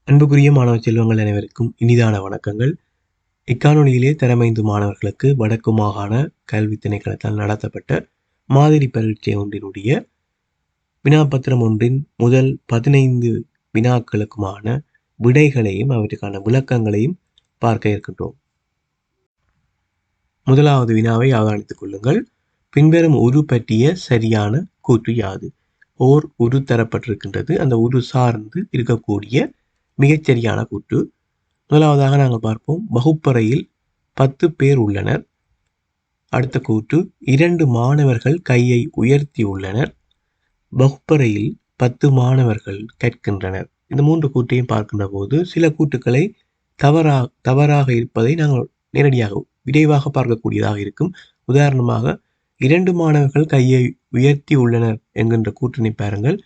அன்புக்குரிய மாணவ செல்வங்கள் அனைவருக்கும் இனிதான வணக்கங்கள். இக்காணொலியிலே தரமைந்து மாணவர்களுக்கு வடக்கு மாகாண கல்வி திணைக்களத்தால் நடத்தப்பட்ட மாதிரி பரீட்சை ஒன்றினுடைய வினாப்பத்திரம் ஒன்றின் முதல் 15 வினாக்களுக்குமான விடைகளையும் அவற்றுக்கான விளக்கங்களையும் பார்க்க இருக்கின்றோம். முதலாவது வினாவை அவதானித்துக் கொள்ளுங்கள். பின்வரும் உரு பற்றிய சரியான கூற்று யாது? ஓர் உரு தரப்பட்டிருக்கின்றது. அந்த உரு சார்ந்து இருக்கக்கூடிய மிகச்சரியான கூற்று. முதலாவதாக நாங்கள் பார்ப்போம். வகுப்பறையில் 10 பேர் உள்ளனர். அடுத்த கூற்று, 2 மாணவர்கள் கையை உயர்த்தி உள்ளனர். வகுப்பறையில் 10 மாணவர்கள் கற்கின்றனர். இந்த 3 கூற்றையும் பார்க்கின்ற போது சில கூற்றுக்களை தவறாக இருப்பதை நாங்கள் நேரடியாக விரைவாக பார்க்கக்கூடியதாக இருக்கும். உதாரணமாக 2 மாணவர்கள் கையை உயர்த்தி உள்ளனர் என்கின்ற கூற்றினை பாருங்கள்.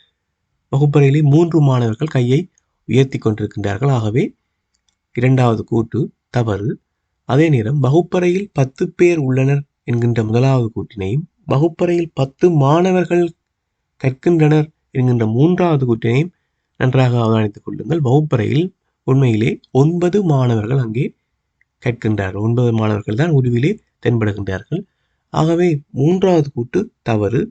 வகுப்பறையிலே 3 மாணவர்கள் கையை உயர்த்தி கொண்டிருக்கின்றார்கள். ஆகவே இரண்டாவது கூற்று தவறு. அதே நேரம் வகுப்பறையில் 10 பேர் உள்ளனர் என்கின்ற முதலாவது கூற்றினையும் வகுப்பறையில் 10 மாணவர்கள் கற்கின்றனர் என்கின்ற மூன்றாவது கூற்றினையும் நன்றாக அவதானித்துக் கொள்ளுங்கள். வகுப்பறையில் உண்மையிலே 9 மாணவர்கள் அங்கே கற்கின்றார்கள். 9 மாணவர்கள் தான் உருவிலே தென்படுகின்றார்கள். ஆகவே மூன்றாவது கூற்று தவறு.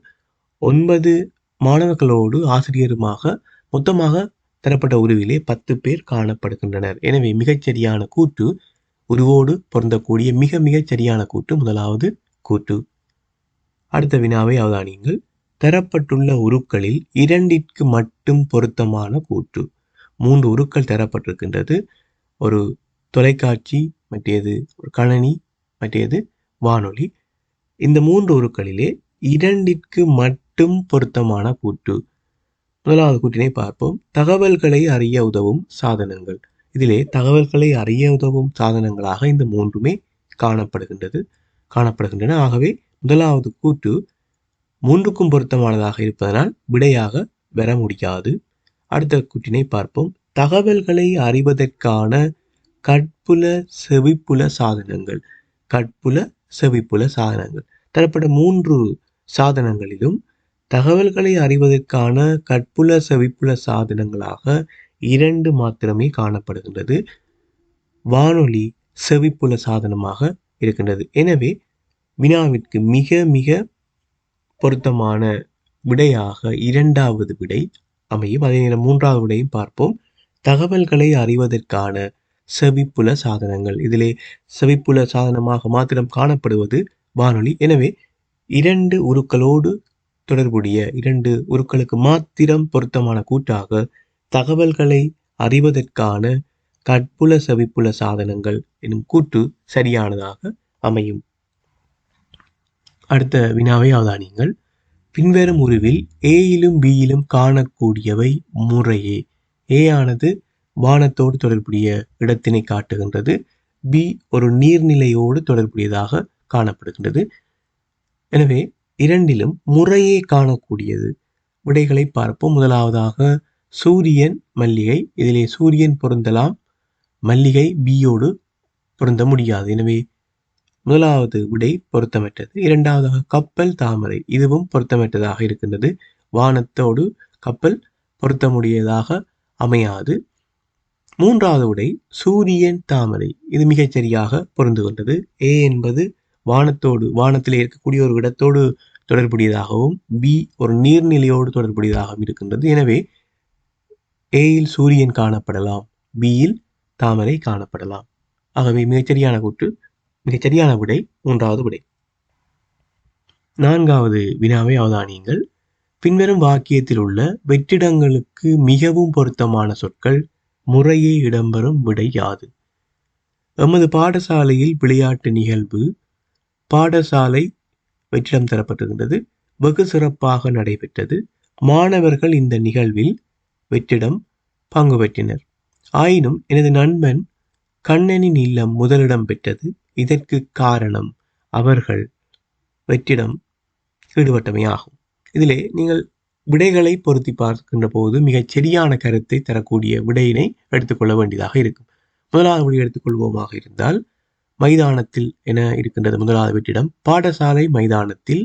9 மாணவர்களோடு ஆசிரியருமாக மொத்தமாக தரப்பட்ட உருவிலே 10 பேர் காணப்படுகின்றனர். எனவே மிகச்சரியான கூற்று, உருவோடு பொருந்தக்கூடிய மிகச் சரியான கூற்று முதலாவது கூற்று. அடுத்த வினாவை அவதானியுங்கள். தரப்பட்டுள்ள உருக்களில் 2ற்கு மட்டும் பொருத்தமான கூற்று. 3 உருக்கள் தரப்பட்டிருக்கின்றது. ஒரு தொலைக்காட்சி, மற்றது ஒரு கணனி, மற்றது வானொலி. இந்த 3 உருக்களிலே 2ற்கு மட்டும் பொருத்தமான கூற்று. முதலாவது கூற்றினை பார்ப்போம். தகவல்களை அறிய உதவும் சாதனங்கள். இதிலே தகவல்களை அறிய உதவும் சாதனங்களாக இந்த 3மே காணப்படுகின்றன. ஆகவே முதலாவது கூற்று 3க்கும் பொருத்தமானதாக இருப்பதனால் விடையாக பெற முடியாது. அடுத்த கூற்றினை பார்ப்போம். தகவல்களை அறிவதற்கான கட்புல செவிப்புல சாதனங்கள். கட்புல செவிப்புல சாதனங்கள் தரப்பட்ட 3 சாதனங்களிலும் தகவல்களை அறிவதற்கான கட்புல செவிப்புல சாதனங்களாக 2 மாத்திரமே காணப்படுகின்றது. வானொலி செவிப்புல சாதனமாக இருக்கின்றது. எனவே வினாவிற்கு மிக பொருத்தமான விடையாக இரண்டாவது விடை அமையும். அதே நேரம் மூன்றாவது விடையும் பார்ப்போம். தகவல்களை அறிவதற்கான செவிப்புல சாதனங்கள். இதிலே செவிப்புல சாதனமாக மாத்திரம் காணப்படுவது வானொலி. எனவே 2 உருக்களோடு தொடர்புடைய 2 உருக்களுக்கு மாத்திரம் பொருத்தமான கூற்றாக தகவல்களை அறிவதற்கான கட்புல செவிப்புல சாதனங்கள் எனும் கூற்று சரியானதாக அமையும். அடுத்த வினாவை அவதானியுங்கள். பின்வரும் உருவில் ஏயிலும் பியிலும் காணக்கூடியவை முறையே. ஏ ஆனது வானத்தோடு தொடர்புடைய இடத்தினை காட்டுகின்றது. பி ஒரு நீர்நிலையோடு தொடர்புடையதாக காணப்படுகின்றது. எனவே இரண்டிலும் முறையே காணக்கூடியது. விடைகளை பார்ப்போம். முதலாவதாக சூரியன், மல்லிகை. இதிலே சூரியன் பொருந்தலாம், மல்லிகை பியோடு பொருந்த முடியாது. எனவே முதலாவது விடை பொருத்தமற்றது. இரண்டாவதாக கப்பல், தாமரை. இதுவும் பொருத்தமற்றதாக இருக்கின்றது. வானத்தோடு கப்பல் பொருத்தமுடையதாக அமையாது. மூன்றாவது விடை சூரியன், தாமரை. இது மிகச்சரியாக பொருந்துகின்றது. ஏ என்பது வானத்திலே இருக்கக்கூடிய ஒரு இடத்தோடு தொடர்புடையதாகவும் பி ஒரு நீர்நிலையோடு தொடர்புடையதாகவும் இருக்கின்றது. எனவே ஏயில் சூரியன் காணப்படலாம், பியில் தாமரை காணப்படலாம். ஆகவே மிகச்சரியான கூற்று, மிகச்சரியான விடை மூன்றாவது விடை. நான்காவது வினாவை அவதானியுங்கள். பின்வரும் வாக்கியத்தில் உள்ள வெற்றிடங்களுக்கு மிகவும் பொருத்தமான சொற்கள் முறையே இடம்பெறும் விடை யாது? எமது பாடசாலையில் விளையாட்டு நிகழ்வு பாடசாலை வெற்றிடம் தரப்பட்டிருக்கின்றது. வெகு சிறப்பாக நடைபெற்றது. மாணவர்கள் இந்த நிகழ்வில் வெற்றிடம் பங்கு பெற்றனர். ஆயினும் எனது நண்பன் கண்ணனின் இல்லம் முதலிடம் பெற்றது. இதற்கு காரணம் அவர்கள் வெற்றிடம் ஈடுபட்டமையாகும். இதிலே நீங்கள் விடைகளை பொருத்தி பார்க்கின்ற போது மிகச் சரியான கருத்தை தரக்கூடிய விடையினை எடுத்துக்கொள்ள வேண்டியதாக இருக்கும். முதலாவது விடை எடுத்துக்கொள்வோமாக இருந்தால் மைதானத்தில் என இருக்கின்றது முதலாவது வெற்றிடம். பாடசாலை மைதானத்தில்.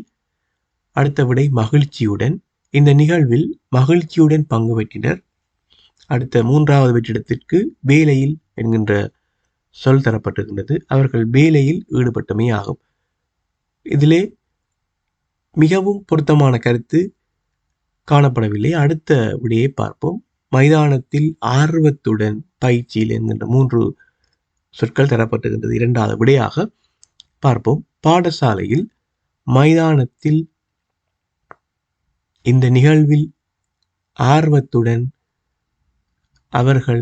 அடுத்த விடை மகிழ்ச்சியுடன். இந்த நிகழ்வில் மகிழ்ச்சியுடன் பங்கு பெற்றினர். அடுத்த 3வது வெற்றிடத்திற்கு வேலையில் என்கின்ற சொல் தரப்பட்டிருக்கின்றது. அவர்கள் வேலையில் ஈடுபட்டமே ஆகும். இதிலே மிகவும் பொருத்தமான கருத்து காணப்படவில்லை. அடுத்த விடையை பார்ப்போம். மைதானத்தில் ஆர்வத்துடன் பயிற்சியில் என்கின்ற 3 சொற்கள் தரப்பட்டிருக்கின்றது. 2வது விடையாக பார்ப்போம். பாடசாலையில் மைதானத்தில் இந்த நிகழ்வில் ஆர்வத்துடன் அவர்கள்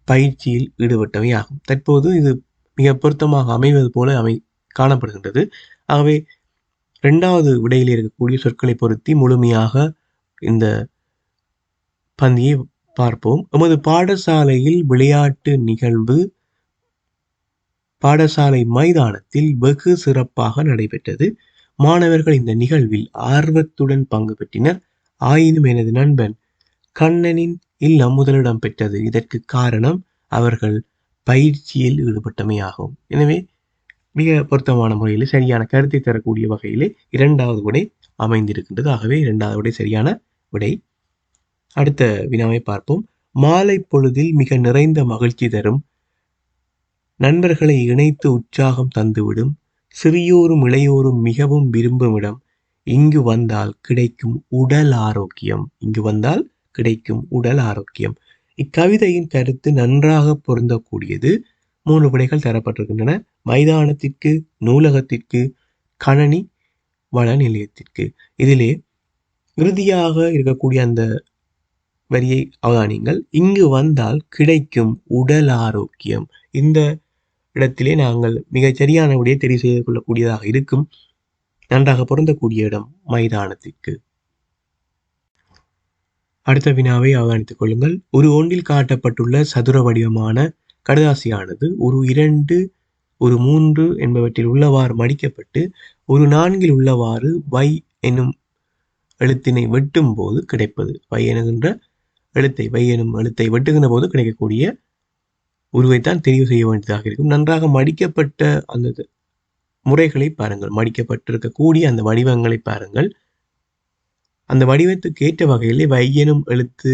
பயிற்சியில் ஈடுபட்டவை ஆகும். தற்போது இது மிக பொருத்தமாக அமைவது போல காணப்படுகின்றது. ஆகவே 2வது விடையில் இருக்கக்கூடிய சொற்களை பொருத்தி முழுமையாக இந்த பந்தியை பார்ப்போம். எமது பாடசாலையில் விளையாட்டு நிகழ்வு பாடசாலை மைதானத்தில் வெகு சிறப்பாக நடைபெற்றது. மாணவர்கள் இந்த நிகழ்வில் ஆர்வத்துடன் பங்கு பெற்றனர். ஆயினும் எனது நண்பன் கண்ணனின் இல்லம் முதலிடம் பெற்றது. இதற்கு காரணம் அவர்கள் பயிற்சியில் ஈடுபட்டமையாகும். எனவே மிக பொருத்தமான முறையில் சரியான கருத்தை தரக்கூடிய வகையிலே 2வது விடை அமைந்திருக்கின்றது. ஆகவே 2வது விடை சரியான விடை. அடுத்த வினாவை பார்ப்போம். மாலை பொழுதில் மிக நிறைந்த மகிழ்ச்சி தரும், நண்பர்களை இணைத்து உற்சாகம் தந்துவிடும், சிறியோரும் இளையோரும் மிகவும் விரும்பும் இடம், இங்கு வந்தால் கிடைக்கும் உடல் ஆரோக்கியம். இக்கவிதையின் கருத்து நன்றாக பொருந்தக்கூடியது. 3 விடைகள் தரப்பட்டிருக்கின்றன. மைதானத்திற்கு, நூலகத்திற்கு, கணனி வள நிலையத்திற்கு. இதிலே இறுதியாக இருக்கக்கூடிய அந்த வரியை அவதானியுங்கள். இங்கு வந்தால் கிடைக்கும் உடல் ஆரோக்கியம். இந்த இடத்திலே நாங்கள் மிகச் சரியான விடையை தெரிவு செய்து கொள்ளக்கூடியதாக இருக்கும். நன்றாக பொருந்தக்கூடிய இடம் மைதானத்திற்கு. அடுத்த வினாவை அவதானித்துக் கொள்ளுங்கள். ஒரு ஒன்றில் காட்டப்பட்டுள்ள சதுர வடிவமான கடுதாசியானது ஒரு 2, ஒரு 3 என்பவற்றில் உள்ளவாறு மடிக்கப்பட்டு ஒரு 4 உள்ளவாறு வை என்னும் எழுத்தினை வெட்டும் போது கிடைப்பது. வை எனும் எழுத்தை வெட்டுகின்ற போது கிடைக்கக்கூடிய உருவைத்தான் தெரிவு செய்ய வேண்டியதாக இருக்கும். நன்றாக மடிக்கப்பட்ட அந்த முறைகளை பாருங்கள். மடிக்கப்பட்டிருக்கக்கூடிய அந்த வடிவங்களை பாருங்கள். அந்த வடிவத்துக்கு ஏற்ற வகையிலே வை எனும் எழுத்து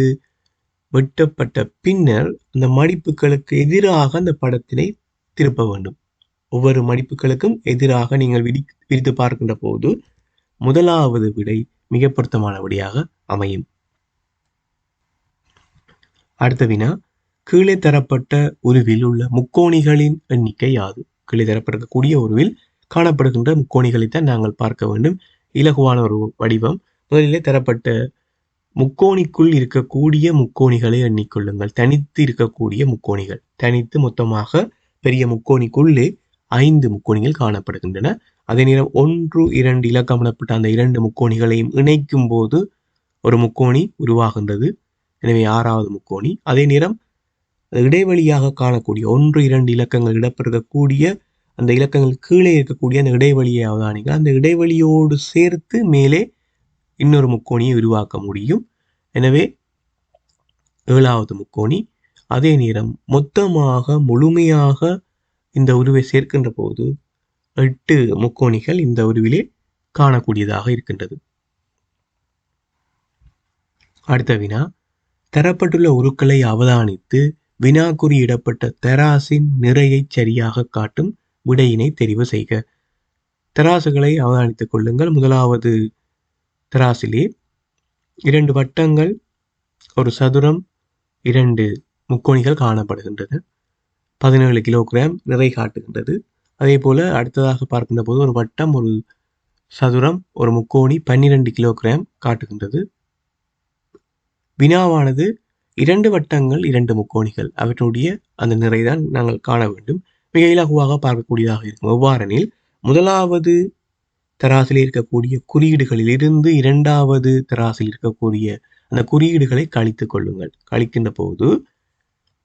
வெட்டப்பட்ட பின்னர் அந்த மடிப்புகளுக்கு எதிராக அந்த படத்தினை திருப்ப வேண்டும். ஒவ்வொரு மடிப்புகளுக்கும் எதிராக நீங்கள் விரித்து பார்க்கின்ற போது 1வது விடை மிக பொருத்தமான விடையாக அமையும். அடுத்த வினா, கீழே தரப்பட்ட உருவில் உள்ள முக்கோணிகளின் எண்ணிக்கை யாது? கீழே தரப்பட்டிருக்கக்கூடிய உருவில் காணப்படுகின்ற முக்கோணிகளைத்தான் நாங்கள் பார்க்க வேண்டும். இலகுவான ஒரு வடிவம். முதலிலே தரப்பட்ட முக்கோணிக்குள் இருக்கக்கூடிய முக்கோணிகளை எண்ணிக்கொள்ளுங்கள். தனித்து இருக்கக்கூடிய முக்கோணிகள், தனித்து மொத்தமாக பெரிய முக்கோணிக்குள்ளே 5 முக்கோணிகள் காணப்படுகின்றன. அதே நேரம் 1, 2 இலக்கமிடப்பட்ட அந்த 2 முக்கோணிகளையும் இணைக்கும் போது ஒரு முக்கோணி உருவாகின்றது. எனவே 6வது முக்கோணி. அதே நேரம் இடைவெளியாக காணக்கூடிய 1, 2 இலக்கங்கள் இடப்பெறக்கூடிய அந்த இலக்கங்கள் கீழே இருக்கக்கூடிய அந்த இடைவெளியை அவதானிங்கள். அந்த இடைவெளியோடு சேர்த்து மேலே இன்னொரு முக்கோணியை உருவாக்க முடியும். எனவே 7வது முக்கோணி. அதே நேரம் மொத்தமாக முழுமையாக இந்த உருவை சேர்க்கின்ற போது 8 முக்கோணிகள் இந்த உருவிலே காணக்கூடியதாக இருக்கின்றது. அடுத்த வினா, தரப்பட்டுள்ள உருக்களை அவதானித்து வினாக்குறியிடப்பட்ட தராசின் நிறையை சரியாக காட்டும் விடையினை தெரிவு செய்க. தராசுகளை அவதானித்துக் கொள்ளுங்கள். 1வது தராசிலே 2 வட்டங்கள், ஒரு சதுரம், 2 முக்கோணிகள் காணப்படுகின்றது. 17 கிலோகிராம் நிறை காட்டுகின்றது. அதே போல அடுத்ததாக பார்க்கின்ற போது ஒரு வட்டம், ஒரு சதுரம், ஒரு முக்கோணி 12 கிலோகிராம் காட்டுகின்றது. வினாவானது 2 வட்டங்கள், 2 முக்கோணிகள், அவற்றுடைய அந்த நிறைதான் நாங்கள் காண வேண்டும். மிக இலகுவாக பார்க்கக்கூடியதாக இருக்கும். எவ்வாறெனில் 1வது தராசில் இருக்கக்கூடிய குறியீடுகளில் இருந்து 2வது தராசில் இருக்கக்கூடிய அந்த குறியீடுகளை கழித்துக் கொள்ளுங்கள். கழிக்கின்ற போது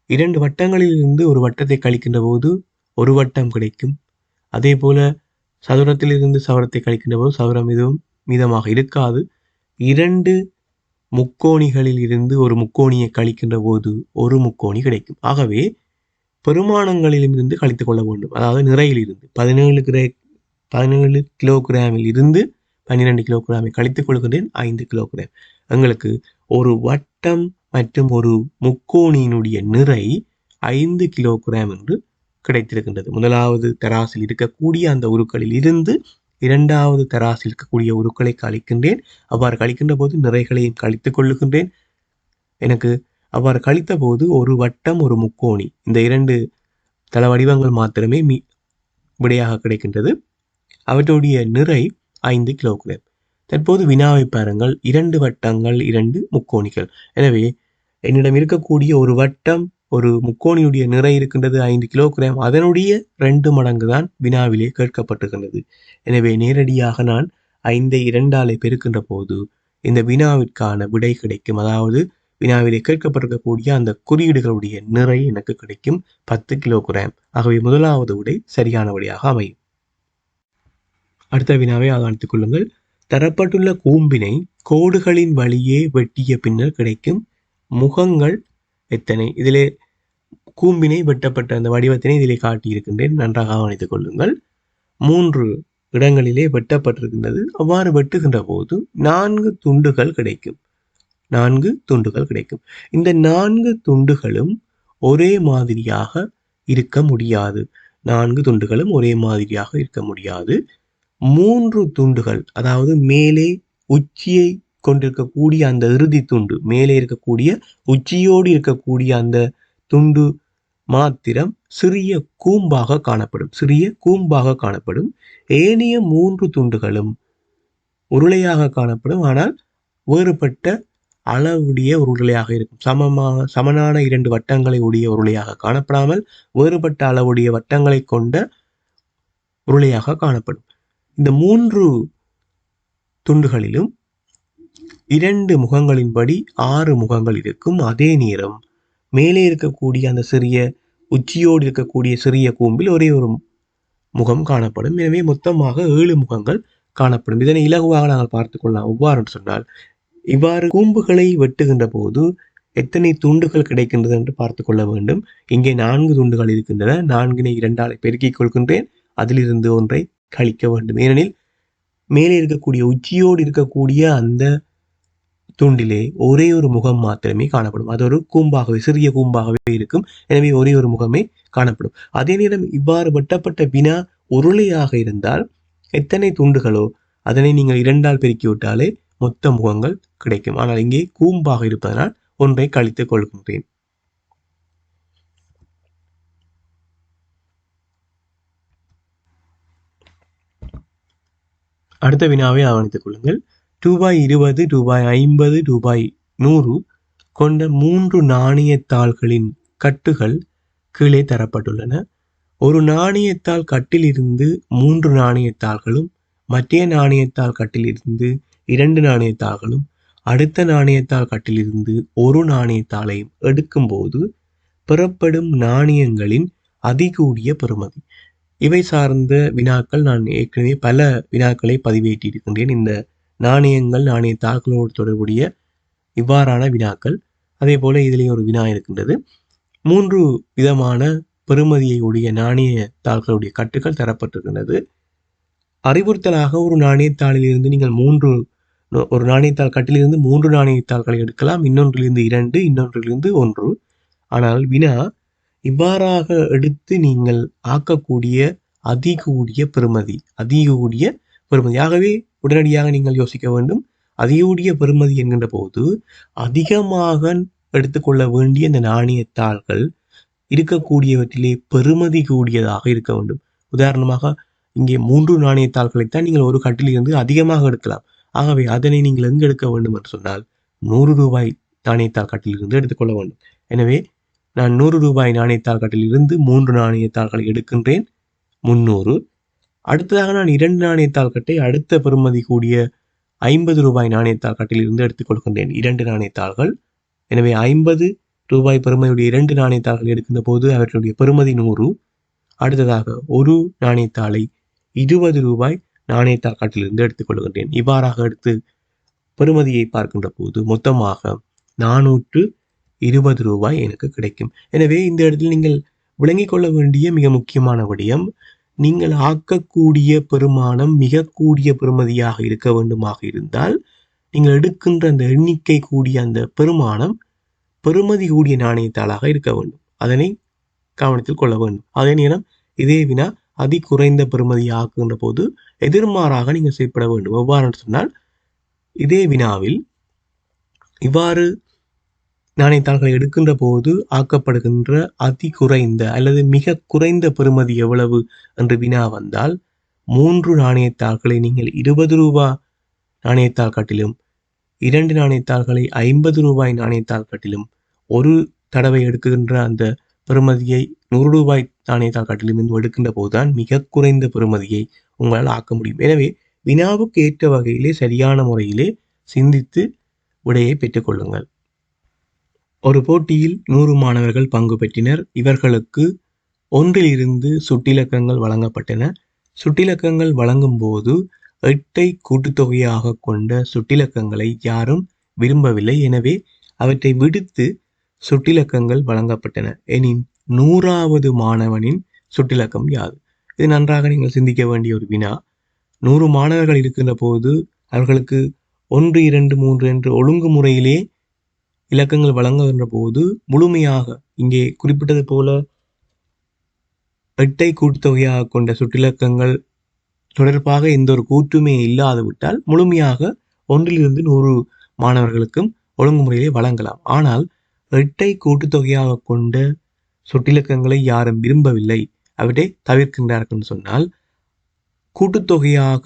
2 வட்டங்களில் இருந்து ஒரு வட்டத்தை கழிக்கின்ற போது ஒரு வட்டம் கிடைக்கும். அதே போல சதுரத்தில் இருந்து சதுரத்தை கழிக்கின்ற போது சதுரம் எதுவும் மீதமாக இருக்காது. 2 முக்கோணிகளில் இருந்து ஒரு முக்கோணியை கழிக்கின்ற போது ஒரு முக்கோணி கிடைக்கும். ஆகவே பெருமானங்களிலும் இருந்து கழித்துக் கொள்ள வேண்டும். அதாவது நிறையில் இருந்து 17 கிலோகிராமில் இருந்து 12 கிலோகிராமை கழித்துக் கொள்கின்றேன். 5 கிலோகிராம். எங்களுக்கு ஒரு வட்டம் மற்றும் ஒரு முக்கோணியினுடைய நிறை 5 கிலோகிராம் என்று கிடைத்திருக்கின்றது. முதலாவது தராசில் இருக்கக்கூடிய அந்த உருக்களில் இருந்து இரண்டாவது தராசில் இருக்கக்கூடிய உருக்களை கழிக்கின்றேன். அவ்வாறு கழிக்கின்ற போது நிறைகளையும் கழித்துக் கொள்ளுகின்றேன். எனக்கு அவ்வாறு கழித்த போது ஒரு வட்டம் ஒரு முக்கோணி இந்த 2 தள வடிவங்கள் மாத்திரமே விடையாக கிடைக்கின்றது. அவற்றுடைய நிறை 5 கிலோகிராம். தற்போது வினாவை பாருங்கள். 2 வட்டங்கள் 2 முக்கோணிகள். எனவே என்னிடம் இருக்கக்கூடிய ஒரு வட்டம் ஒரு முக்கோணியுடைய நிறை இருக்கின்றது 5 கிலோகிராம். அதனுடைய 2 மடங்கு தான் வினாவிலே கேட்கப்பட்டிருக்கின்றது. எனவே நேரடியாக நான் 5ஐ 2ஆல் பெருக்கின்ற போது இந்த வினாவிற்கான விடை கிடைக்கும். அதாவது வினாவிலே கேட்கப்பட்டிருக்கக்கூடிய அந்த குறியீடுகளுடைய நிறை எனக்கு கிடைக்கும் 10 கிலோகிராம். ஆகவே முதலாவது விடை சரியான விடையாக அமையும். அடுத்த வினாவை அவதானித்துக் கொள்ளுங்கள். தரப்பட்டுள்ள கூம்பினை கோடுகளின் வழியே வெட்டிய பின்னர் கிடைக்கும் முகங்கள் எத்தனை? இதிலே கூம்பினை வெட்டப்பட்ட அந்த வடிவத்தினை இதிலே காட்டியிருக்கின்றேன். நன்றாக கவனித்துக் கொள்ளுங்கள். 3 இடங்களிலே வெட்டப்பட்டிருக்கின்றது. அவ்வாறு வெட்டுகின்ற போது 4 துண்டுகள் கிடைக்கும். 4 துண்டுகள் கிடைக்கும். இந்த 4 துண்டுகளும் ஒரே மாதிரியாக இருக்க முடியாது. 4 துண்டுகளும் ஒரே மாதிரியாக இருக்க முடியாது. 3 துண்டுகள், அதாவது மேலே உச்சியை கொண்டிருக்கக்கூடிய அந்த இறுதி துண்டு, மேலே இருக்கக்கூடிய உச்சியோடு இருக்கக்கூடிய அந்த துண்டு மாத்திரம் சிறிய கூம்பாக காணப்படும். ஏனைய 3 துண்டுகளும் உருளையாக காணப்படும். ஆனால் வேறுபட்ட அளவுடைய ஒரு உருளையாக இருக்கும். சமனான 2 வட்டங்களை உடைய உருளையாக காணப்படாமல் வேறுபட்ட அளவுடைய வட்டங்களை கொண்ட உருளையாக காணப்படும். இந்த 3 துண்டுகளிலும் 2 முகங்களின்படி 6 முகங்கள் இருக்கும். அதே நேரம் மேலே இருக்கக்கூடிய அந்த சிறிய உச்சியோடு இருக்கக்கூடிய சிறிய கூம்பில் ஒரே ஒரு முகம் காணப்படும். எனவே மொத்தமாக 7 முகங்கள் காணப்படும். இதனை இலகுவாக நாங்கள் பார்த்துக் கொள்ளலாம். எவ்வாறு சொன்னால், இவ்வாறு கூம்புகளை வெட்டுகின்ற போது எத்தனை துண்டுகள் கிடைக்கின்றது என்று பார்த்துக் கொள்ள வேண்டும். இங்கே 4 துண்டுகள் இருக்கின்றன. 4ஐ 2ஆல் பெருக்கிக் கொள்கின்றேன். அதிலிருந்து ஒன்றை கழிக்க வேண்டும். ஏனெனில் மேலே இருக்கக்கூடிய உச்சியோடு இருக்கக்கூடிய அந்த துண்டிலே ஒரே ஒரு முகம் மாத்திரமே காணப்படும். அது ஒரு கூம்பாகவே, சிறிய கூம்பாகவே இருக்கும். எனவே ஒரே ஒரு முகமே காணப்படும். அதே நேரம் இவ்வாறு வெட்டப்பட்ட வினா உருளையாக இருந்தால் எத்தனை துண்டுகளோ அதனை நீங்கள் 2ஆல் பெருக்கிவிட்டாலே மொத்த முகங்கள் கிடைக்கும். ஆனால் இங்கே கூம்பாக இருப்பதனால் ஒன்றை கழித்துக் கொள்கின்றேன். அடுத்த வினாவை கவனித்துக் கொள்ளுங்கள். ரூபாய் 20, ரூபாய் 50, ரூபாய் 100 கொண்ட 3 நாணயத்தாள்களின் கட்டுகள் கீழே தரப்பட்டுள்ளன. ஒரு நாணயத்தாள் கட்டிலிருந்து 3 நாணயத்தாள்களும், மற்ற நாணயத்தாள் கட்டிலிருந்து 2 நாணயத்தாள்களும், அடுத்த நாணயத்தாள் கட்டிலிருந்து 1 நாணயத்தாளையும் எடுக்கும்போது பெறப்படும் நாணயங்களின் அதிகூடிய பெறுமதி. இவை சார்ந்த வினாக்கள் நான் ஏற்கனவே பல வினாக்களை பதிவேற்றியிருக்கின்றேன். இந்த நாணயங்கள், நாணயத்தாள்களோடு தொடர்புடைய இவ்வாறான வினாக்கள். அதே போல இதிலே ஒரு வினா இருக்கின்றது. 3 விதமான பெறுமதியை உடைய நாணயத்தாள்களுடைய கட்டுகள் தரப்பட்டிருக்கின்றது. அறிவுறுத்தலாக ஒரு நாணயத்தாளிலிருந்து நீங்கள் ஒரு நாணயத்தாள் கட்டிலிருந்து 3 நாணயத்தாள்களை எடுக்கலாம். இன்னொன்றிலிருந்து 2, இன்னொன்றிலிருந்து 1. ஆனால் வினா இவ்வாறாக எடுத்து நீங்கள் ஆக்கக்கூடிய அதிகூடிய பெறுமதி. ஆகவே உடனடியாக நீங்கள் யோசிக்க வேண்டும். அதிகூடிய பெறுமதி என்கின்ற போது அதிகமாக எடுத்துக்கொள்ள வேண்டிய இந்த நாணயத்தாள்கள் இருக்கக்கூடியவற்றிலே பெறுமதி கூடியதாக இருக்க வேண்டும். உதாரணமாக இங்கே 3 நாணயத்தாள்களைத்தான் நீங்கள் ஒரு கட்டிலிருந்து அதிகமாக எடுக்கலாம். ஆகவே அதனை நீங்கள் எங்கு எடுக்க வேண்டும் என்று சொன்னால் 100 ரூபாய் நாணயத்தாள் கட்டிலிருந்து எடுத்துக்கொள்ள வேண்டும். எனவே நான் 100 ரூபாய் நாணயத்தாள் கட்டிலிருந்து 3 நாணயத்தாள்களை எடுக்கின்றேன், 300. அடுத்ததாக நான் 2 நாணயத்தாள் கட்டை அடுத்த பெறுமதி கூடிய 50 ரூபாய் நாணயத்தாள் கட்டிலிருந்து எடுத்துக்கொள்கின்றேன், 2 நாணயத்தாள்கள். எனவே 50 ரூபாய் பெறுமதியுடைய 2 நாணயத்தாள்கள் எடுக்கின்ற போது அவர்களுடைய பெறுமதி 100. அடுத்ததாக ஒரு நாணயத்தாளை 20 ரூபாய் நாணயத்தாள் கட்டிலிருந்து எடுத்துக்கொள்கின்றேன். இவ்வாறாக எடுத்து பெறுமதியை பார்க்கின்ற போது மொத்தமாக 420 ரூபாய் எனக்கு கிடைக்கும். எனவே இந்த இடத்தில் நீங்கள் விளங்கிக் கொள்ள வேண்டிய மிக முக்கியமான விடயம், நீங்கள் ஆக்கக்கூடிய பெருமானம் மிக கூடிய பெறுமதியாக இருக்க வேண்டுமாக இருந்தால் நீங்கள் எடுக்கின்ற அந்த எண்ணிக்கை கூடிய அந்த பெருமானம் பெறுமதி கூடிய நாணயத்தாளாக இருக்க வேண்டும். அதனை கவனத்தில் கொள்ள வேண்டும். அதே நேரம் இதே வினா அதி குறைந்த பெறுமதி ஆக்குகின்ற போது எதிர்மாறாக நீங்கள் செய்யப்பட வேண்டும். எவ்வாறு சொன்னால், இதே வினாவில் இவ்வாறு நாணயத்தாள்களை எடுக்கின்ற போது ஆக்கப்படுகின்ற அதி குறைந்த அல்லது மிக குறைந்த பெறுமதி எவ்வளவு என்று வினா வந்தால் 3 நாணயத்தாள்களை நீங்கள் 20 ரூபாய் நாணயத்தாள் காட்டிலும் 2 நாணயத்தாள்களை 50 ரூபாய் நாணயத்தாள் காட்டிலும் ஒரு தடவை எடுக்கின்ற அந்த பெறுமதியை 100 ரூபாய் நாணயத்தாள் காட்டிலும் இருந்து எடுக்கின்ற போதுதான் மிக குறைந்த பெறுமதியை உங்களால் ஆக்க முடியும். எனவே வினாவுக்கு ஏற்ற வகையிலே சரியான முறையிலே சிந்தித்து விடையை பெற்றுக்கொள்ளுங்கள். ஒரு போட்டியில் 100 மாணவர்கள் பங்கு பெற்றினர். இவர்களுக்கு ஒன்றிலிருந்து சுட்டிலக்கங்கள் வழங்கப்பட்டன. சுட்டிலக்கங்கள் வழங்கும் போது 8ஐ கூட்டுத்தொகையாக கொண்ட சுட்டிலக்கங்களை யாரும் விரும்பவில்லை. எனவே அவற்றை விடுத்து சுட்டிலக்கங்கள் வழங்கப்பட்டன எனின் 100வது மாணவனின் சுட்டிலக்கம் யாது? இது நன்றாக நீங்கள் சிந்திக்க வேண்டிய ஒரு வினா. 100 மாணவர்கள் இருக்கின்ற போது அவர்களுக்கு 1, 2, 3 என்று ஒழுங்குமுறையிலே இலக்கங்கள் வழங்குகின்ற போது முழுமையாக இங்கே குறிப்பிட்டது போல 8ஐ கூட்டுத்தொகையாக கொண்ட சுட்டிலக்கங்கள் தொடர்பாக எந்த ஒரு கூற்றுமே இல்லாது விட்டால் முழுமையாக 1லிருந்து 100 மாணவர்களுக்கும் ஒழுங்குமுறையிலே வழங்கலாம். ஆனால் 8ஐ கூட்டுத்தொகையாக கொண்ட சுட்டிலக்கங்களை யாரும் விரும்பவில்லை, அவற்றை தவிர்க்கின்றார்கள் சொன்னால் கூட்டுத்தொகையாக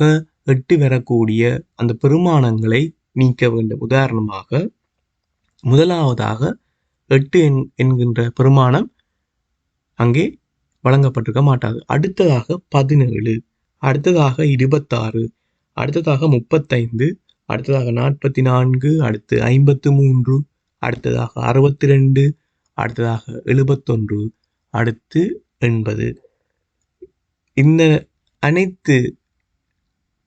8 வரக்கூடிய அந்த பெருமானங்களை நீக்க வேண்டும். உதாரணமாக முதலாவதாக 8 என்கின்ற பெருமானம் அங்கே வழங்கப்பட்டிருக்க மாட்டாது. அடுத்ததாக 17, அடுத்ததாக 26, அடுத்ததாக 35, அடுத்ததாக 44, அடுத்து 53, அடுத்ததாக 62, அடுத்ததாக 71, அடுத்து 80. இந்த அனைத்து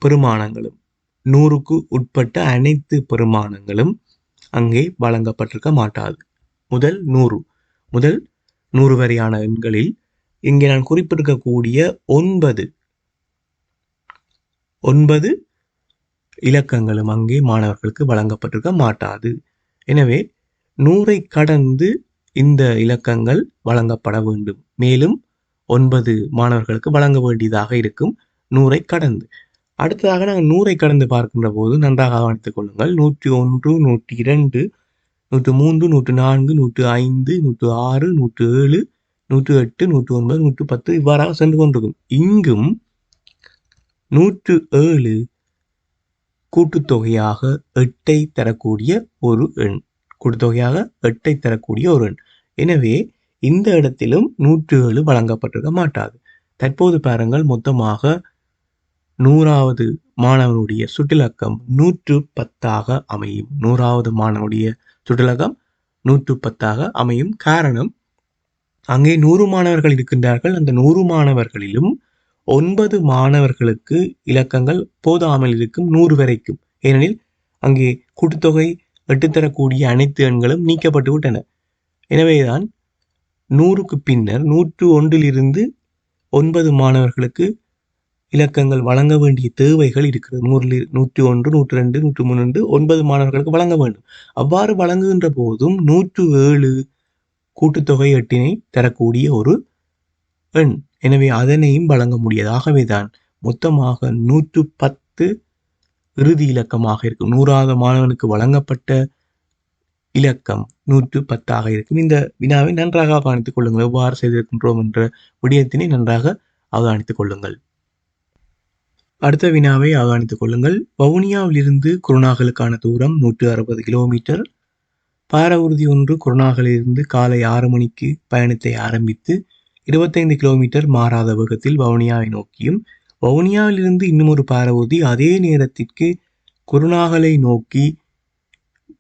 பெருமானங்களும் 100க்கு உட்பட்ட அனைத்து பெருமானங்களும் அங்கே வழங்கப்பட்டிருக்க மாட்டாது. முதல் 100 வரையான எண்களில் இங்கே நான் குறிப்பிட்டிருக்கக்கூடிய 9 இலக்கங்களும் அங்கே மாணவர்களுக்கு வழங்கப்பட்டிருக்க மாட்டாது. எனவே 100ஐ கடந்து இந்த இலக்கங்கள் வழங்கப்பட வேண்டும். மேலும் 9 மாணவர்களுக்கு வழங்க வேண்டியதாக இருக்கும் 100ஐ கடந்து. அடுத்ததாக நாங்கள் 100ஐ கடந்து பார்க்கின்ற போது நன்றாக கவனித்துக் கொள்ளுங்கள். 101, 102, 103, 104, 105, 106, 107, 108, 109, 110 இவ்வாறாக சென்று கொண்டிருக்கும். இங்கும் 107 கூட்டுத்தொகையாக 8ஐ தரக்கூடிய ஒரு எண். எனவே இந்த இடத்திலும் 107 வழங்கப்பட்டிருக்க மாட்டாது. தற்போது பாருங்கள், மொத்தமாக 100வது மாணவனுடைய சுட்டிலக்கம் 110 அமையும். 100வது மாணவனுடைய சுட்டிலக்கம் 110 அமையும். காரணம், அங்கே 100 மாணவர்கள் இருக்கின்றார்கள். அந்த 100 மாணவர்களிலும் 9 மாணவர்களுக்கு இலக்கங்கள் போதாமல் இருக்கும் 100 வரைக்கும். ஏனெனில் அங்கே கூட்டுத்தொகை 8 தரக்கூடிய அனைத்து எண்களும் நீக்கப்பட்டு விட்டன. எனவேதான் 100க்கு பின்னர் 101லிருந்து 9 மாணவர்களுக்கு இலக்கங்கள் வழங்க வேண்டிய தேவைகள் இருக்கிறது. 101, 102, 103 9 மாணவர்களுக்கு வழங்க வேண்டும். அவ்வாறு வழங்குகின்ற போதும் 107 கூட்டுத்தொகை 8னை தரக்கூடிய ஒரு எண். எனவே அதனையும் வழங்க முடியாது. ஆகவேதான் மொத்தமாக 110 இறுதி இலக்கமாக இருக்கும். 100வது மாணவனுக்கு வழங்கப்பட்ட இலக்கம் 110 இருக்கும். இந்த வினாவை நன்றாக அவதானித்துக் கொள்ளுங்கள். எவ்வாறு செய்திருக்கின்றோம் என்ற விடயத்தினை நன்றாக அவதானித்துக் கொள்ளுங்கள். அடுத்த வினாவை அவதானித்துக் கொள்ளுங்கள். வவுனியாவிலிருந்து குருநாகலுக்கான தூரம் 160 கிலோமீட்டர். பாரவூர்தி 1 குருநாகலிலிருந்து காலை 6 மணிக்கு பயணத்தை ஆரம்பித்து 25 கிலோமீட்டர் மாறாத வேகத்தில் வவுனியாவை நோக்கியும், வவுனியாவிலிருந்து இன்னும் ஒரு பாரவூர்தி அதே நேரத்திற்கு குருநாகலை நோக்கி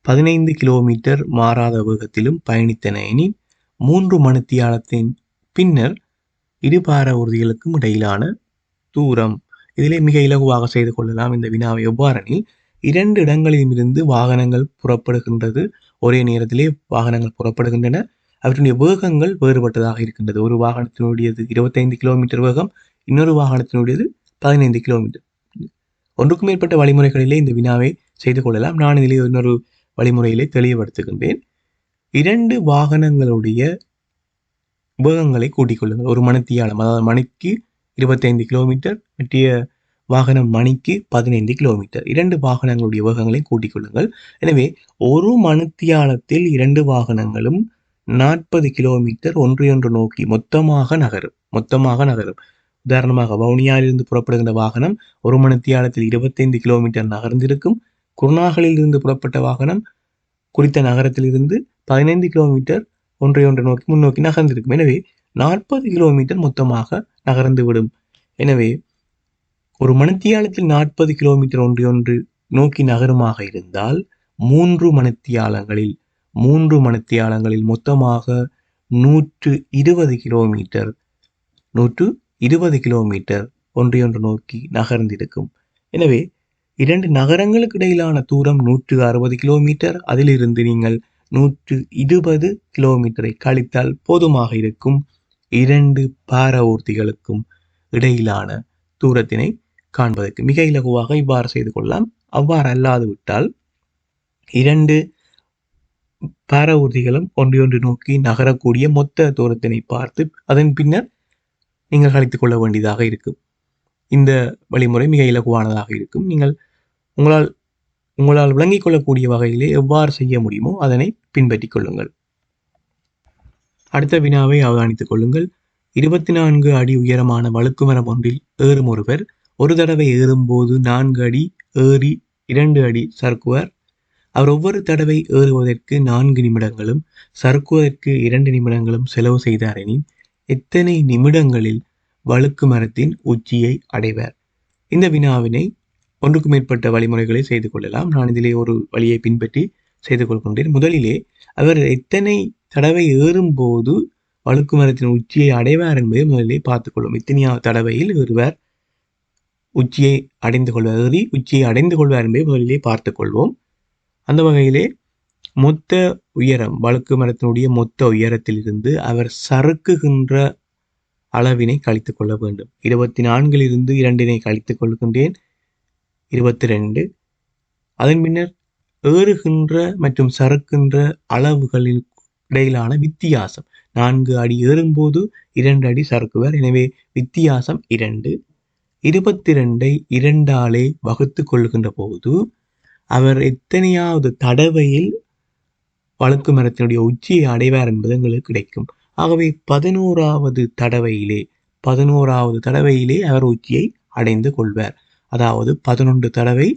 15 கிலோமீட்டர் மாறாத வேகத்திலும் பயணித்தன. எனில் 3 மணித்தியாலத்தின் பின்னர் இரு பாரவூர்திகளுக்கும் இடையிலான தூரம். இதிலே மிக இலகுவாக செய்து கொள்ளலாம் இந்த வினாவை. எவ்வாறெனில் 2 இடங்களிலிருந்து வாகனங்கள் புறப்படுகின்றது. ஒரே நேரத்திலே வாகனங்கள் புறப்படுகின்றன. அவற்றுடைய வேகங்கள் வேறுபட்டதாக இருக்கின்றது. ஒரு வாகனத்தினுடையது 25 கிலோமீட்டர் வேகம், இன்னொரு வாகனத்தினுடையது 15 கிலோமீட்டர். ஒன்றுக்கும் மேற்பட்ட வழிமுறைகளிலே இந்த வினாவை செய்து கொள்ளலாம். நான் இதிலே இன்னொரு வழிமுறையிலே தெளிவுபடுத்துகின்றேன். 2 வாகனங்களுடைய வேகங்களை கூட்டிக் கொள்ளுங்கள். ஒரு மணித்தியாலம், அதாவது மணிக்கு 25 கிலோமீட்டர், மற்ற வாகனம் மணிக்கு 15 கிலோமீட்டர். 2 வாகனங்களுடைய வேகங்களை கூட்டிக் கொள்ளுங்கள். எனவே ஒரு மணித்தியாலத்தில் 2 வாகனங்களும் 40 கிலோமீட்டர் ஒன்றையொன்று நோக்கி மொத்தமாக நகரும். உதாரணமாக வவுனியாவிலிருந்து புறப்படுகின்ற வாகனம் ஒரு மணித்தியாலத்தில் 25 கிலோமீட்டர் நகர்ந்திருக்கும். குருநாகலில் இருந்து புறப்பட்ட வாகனம் குறித்த நகரத்திலிருந்து 15 கிலோமீட்டர் ஒன்றையொன்று நோக்கி முன்னோக்கி நகர்ந்திருக்கும். எனவே 40 கிலோமீட்டர் மொத்தமாக நகர்ந்து விடும். எனவே ஒரு மணித்தியாலத்தில் 40 கிலோமீட்டர் ஒன்றையொன்று நோக்கி நகருமாக இருந்தால் 3 மணித்தியாலங்களில் மொத்தமாக 120 கிலோமீட்டர் ஒன்றையொன்று நோக்கி நகர்ந்திருக்கும். எனவே 2 நகரங்களுக்கு இடையிலான தூரம் 160 கிலோமீட்டர். அதிலிருந்து நீங்கள் 120 கிலோமீட்டரை கழித்தால் போதுமாக இருக்கும் 2 பார ஊர்திகளுக்கும் இடையிலான தூரத்தினை காண்பதற்கு. மிக இலகுவாக இவ்வாறு செய்து கொள்ளலாம். அவ்வாறு அல்லாது விட்டால் 2 பார ஊர்திகளும் ஒன்றையொன்று நோக்கி நகரக்கூடிய மொத்த தூரத்தினை பார்த்து அதன் பின்னர் நீங்கள் கழித்துக் கொள்ள வேண்டியதாக இருக்கும். இந்த வழிமுறை மிக இலகுவானதாக இருக்கும். நீங்கள் உங்களால் விளங்கிக் கொள்ளக்கூடிய வகையிலே எவ்வாறு செய்ய முடியுமோ அதனை பின்பற்றிக் கொள்ளுங்கள். அடுத்த வினாவை அவதானித்துக் கொள்ளுங்கள். 24 அடி உயரமான வழுக்குமரம் ஒன்றில் ஏறும் ஒருவர் ஒரு தடவை ஏறும்போது 4 அடி ஏறி 2 அடி சறுக்குவர். அவர் ஒவ்வொரு தடவை ஏறுவதற்கு 4 நிமிடங்களும் சறுக்குவதற்கு 2 நிமிடங்களும் செலவு செய்தார் எனின் எத்தனை நிமிடங்களில் வழுக்கு மரத்தின் உச்சியை அடைவர்? இந்த வினாவினை ஒன்றுக்கு மேற்பட்ட வழிமுறைகளை செய்து கொள்ளலாம். நான் இதிலே ஒரு வழியை பின்பற்றி செய்து கொள்கின்றேன். முதலிலே அவர் எத்தனை தடவை ஏறும்போது வழுக்கு மரத்தின் உச்சியை அடைவார் என்பதை முதலிலே பார்த்துக்கொள்ளும். எத்தனையாவது தடவையில் ஏறுவார், உச்சியை அடைந்து கொள்வார் என்பதை முதலிலே பார்த்துக் கொள்வோம். அந்த வகையிலே மொத்த உயரம், வழுக்கு மரத்தினுடைய மொத்த உயரத்தில் இருந்து அவர் சறுக்குகின்ற அளவினை கழித்துக் கொள்ள வேண்டும். 24 இருந்து 2 கழித்துக் கொள்கின்றேன், 22. அதன் பின்னர் ஏறுகின்ற மற்றும் சறுக்கின்ற அளவுகளின் இடையிலான வித்தியாசம், 4 அடி ஏறும்போது 2 அடி சறுக்குவர். எனவே வித்தியாசம் 2. 22ஐ 2ஆலே வகுத்து கொள்கின்ற போது அவர் எத்தனையாவது தடவையில் வழுக்கு மரத்தினுடைய உச்சியை அடைவார் என்பது எங்களுக்கு கிடைக்கும். ஆகவே 11வது தடவையிலே அவர் உச்சியை அடைந்து கொள்வார். அதாவது 11 தடவை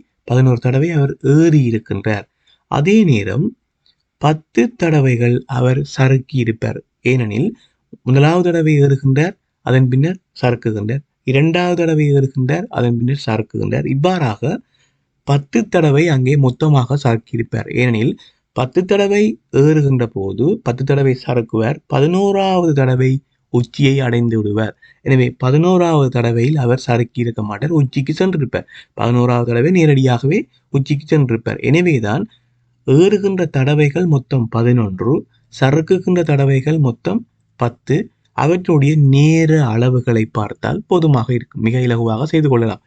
அவர் ஏறி இருக்கின்றார். அதே நேரம் 10 தடவைகள் அவர் சறுக்கி இருப்பார். ஏனெனில் முதலாவது தடவை ஏறுகின்றார், அதன் பின்னர் சறுக்குகின்றார், 2வது தடவை ஏறுகின்றார், அதன் பின்னர் சறுக்குகின்றார். இவ்வாறாக 10 தடவை அங்கே மொத்தமாக சறுக்கியிருப்பார். ஏனெனில் 10 தடவை ஏறுகின்ற போது 10 தடவை சறுக்குவார், 11வது தடவை உச்சியை அடைந்து விடுவார். எனவே 11வது தடவையில் அவர் சறுக்கி இருக்க மாட்டார், உச்சிக்கு சென்றிருப்பார். 11வது தடவை நேரடியாகவே உச்சிக்கு சென்றிருப்பார். எனவேதான் ஏறுகின்ற தடவைகள் மொத்தம் 11, சறுக்குகின்ற தடவைகள் மொத்தம் 10. அவற்றுடைய நேர அளவுகளை பார்த்தால் போதுமாக இருக்கும். மிக இலகுவாக செய்து கொள்ளலாம்.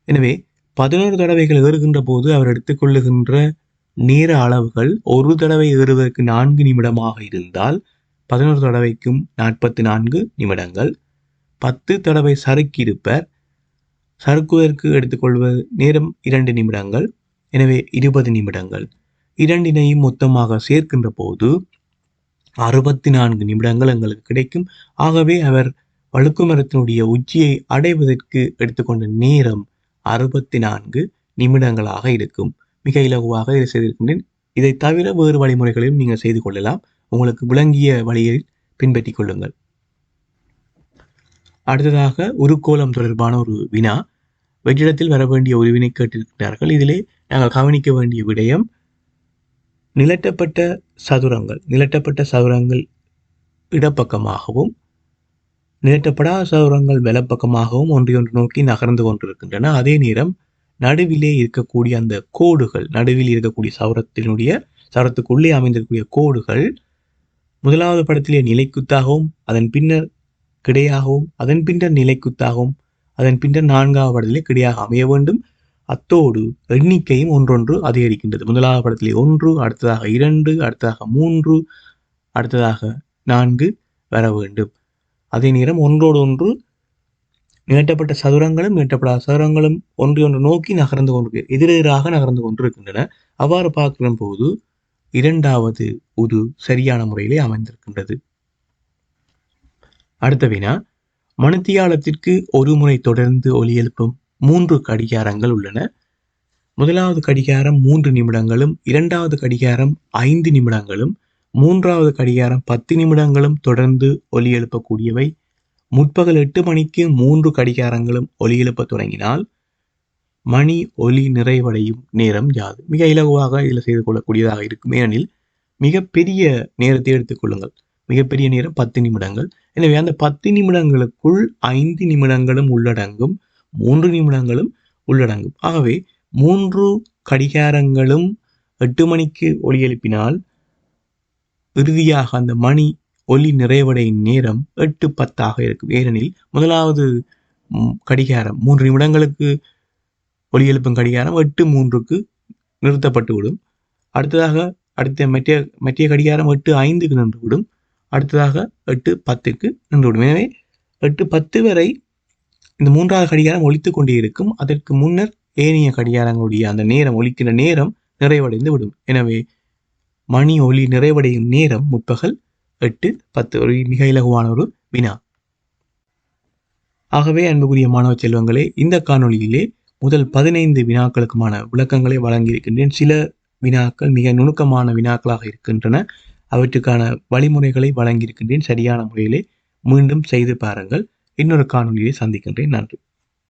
எனவே 11 தடவைகள் ஏறுகின்ற போது அவர் எடுத்துக்கொள்ளுகின்ற நேர அளவுகள், ஒரு தடவை ஏறுவதற்கு 4 நிமிடமாக இருந்தால் 11 தடவைக்கும் 44 நிமிடங்கள். 10 தடவை சறுக்கியிருப்பார், சறுக்குவதற்கு எடுத்துக்கொள்வது நேரம் 2 நிமிடங்கள். எனவே 20 நிமிடங்கள். இரண்டினையும் மொத்தமாக சேர்க்கின்ற போது 64 நிமிடங்கள் எங்களுக்கு கிடைக்கும். ஆகவே அவர் வழுக்கு மரத்தினுடைய உச்சியை அடைவதற்கு எடுத்துக்கொண்ட நேரம் 64 நிமிடங்களாக இருக்கும். மிக இலகுவாக இதை செய்திருக்கின்றேன். இதை தவிர வேறு வழிமுறைகளையும் நீங்கள் செய்து கொள்ளலாம். உங்களுக்கு விளங்கிய வழியை பின்பற்றிக் கொள்ளுங்கள். அடுத்ததாக உருக்கோலம் தொடர்பான ஒரு வினா. வெற்றிடத்தில் வர வேண்டிய ஒரு வினை கேட்டிருக்கிறார்கள். இதிலே நாங்கள் கவனிக்க வேண்டிய விடயம், நிலட்டப்பட்ட சதுரங்கள் இடப்பக்கமாகவும் நிலட்டப்படாத சதுரங்கள் வலப்பக்கமாகவும் ஒன்றையொன்று நோக்கி நகர்ந்து கொண்டிருக்கின்றன. அதே நேரம் நடுவிலே இருக்கக்கூடிய அந்த கோடுகள், நடுவில் இருக்கக்கூடிய சதுரத்துக்குள்ளே அமைந்திருக்கக்கூடிய கோடுகள் முதலாவது படத்திலே நிலைக்குத்தாகவும், அதன் பின்னர் கிடையாகவும், அதன் பின்னர் நிலைக்குத்தாகவும், அதன் பின்னர் 4வது படத்திலே கிடையாக அமைய வேண்டும். அத்தோடு எண்ணிக்கையும் ஒன்றொன்று அதிகரிக்கின்றது. முதலாவது படத்திலே 1, அடுத்ததாக 2, அடுத்ததாக 3, அடுத்ததாக 4 வர வேண்டும். அதே நேரம் ஒன்றோடு ஒன்று நிகழ்த்தப்பட்ட சதுரங்களும் நிகழ்த்தப்படாத சதுரங்களும் ஒன்றை ஒன்று நோக்கி நகர்ந்து கொண்டு எதிரெதிராக நகர்ந்து கொண்டிருக்கின்றன. அவ்வாறு பார்க்கிற போது இரண்டாவது உரு சரியான முறையிலே அமைந்திருக்கின்றது. அடுத்த வினா, மணித்தியாலத்திற்கு ஒரு முறை தொடர்ந்து ஒலி எழுப்பும் 3 கடிகாரங்கள் உள்ளன. முதலாவது கடிகாரம் 3 நிமிடங்களும், இரண்டாவது கடிகாரம் 5 நிமிடங்களும், மூன்றாவது கடிகாரம் 10 நிமிடங்களும் தொடர்ந்து ஒலி எழுப்பக்கூடியவை. முற்பகல் 8 மணிக்கு 3 கடிகாரங்களும் ஒலி எழுப்ப தொடங்கினால் மணி ஒலி நிறைவடையும் நேரம் யாது? மிக இலகுவாக இதில் செய்து கொள்ளக்கூடியதாக இருக்கும். ஏனெனில் மிகப்பெரிய நேரத்தை எடுத்துக்கொள்ளுங்கள். மிகப்பெரிய நேரம் 10 நிமிடங்கள். எனவே அந்த 10 நிமிடங்களுக்குள் 5 நிமிடங்களும் உள்ளடங்கும், 3 நிமிடங்களும் உள்ளடங்கும். ஆகவே 3 கடிகாரங்களும் 8 மணிக்கு ஒலி எழுப்பினால் இறுதியாக அந்த மணி ஒலி நிறைவடையும் நேரம் 8:10 இருக்கும். ஏனெனில் முதலாவது கடிகாரம் 3 நிமிடங்களுக்கு ஒலி எழுப்பும் கடிகாரம் 8:03 நிறுத்தப்பட்டுவிடும். அடுத்த மற்ற கடிகாரம் 8:05 நின்றுவிடும். அடுத்ததாக 8:10 நின்றுவிடும். எனவே 8:10 வரை இந்த மூன்றாவது கடிகாரம் ஒலித்துக் கொண்டே இருக்கும். அதற்கு முன்னர் ஏனைய கடிகாரங்களுடைய அந்த நேரம் ஒலிக்கிற நேரம் நிறைவடைந்து விடும். எனவே மணி ஒலி நிறைவடையும் நேரம் முற்பகல் 8:10. ஒரு மிக இலகுவான ஒரு வினா. ஆகவே அன்புக்குரிய மாணவ செல்வங்களே, இந்த காணொலியிலே முதல் 15 வினாக்களுக்குமான விளக்கங்களை வழங்கியிருக்கின்றேன். சில வினாக்கள் மிக நுணுக்கமான வினாக்களாக இருக்கின்றன. அவற்றுக்கான வழிமுறைகளை வழங்கியிருக்கின்றேன். சரியான முறையிலே மீண்டும் செய்து பாருங்கள். இன்னொரு காணொலியை சந்திக்கின்றேன். நன்றி.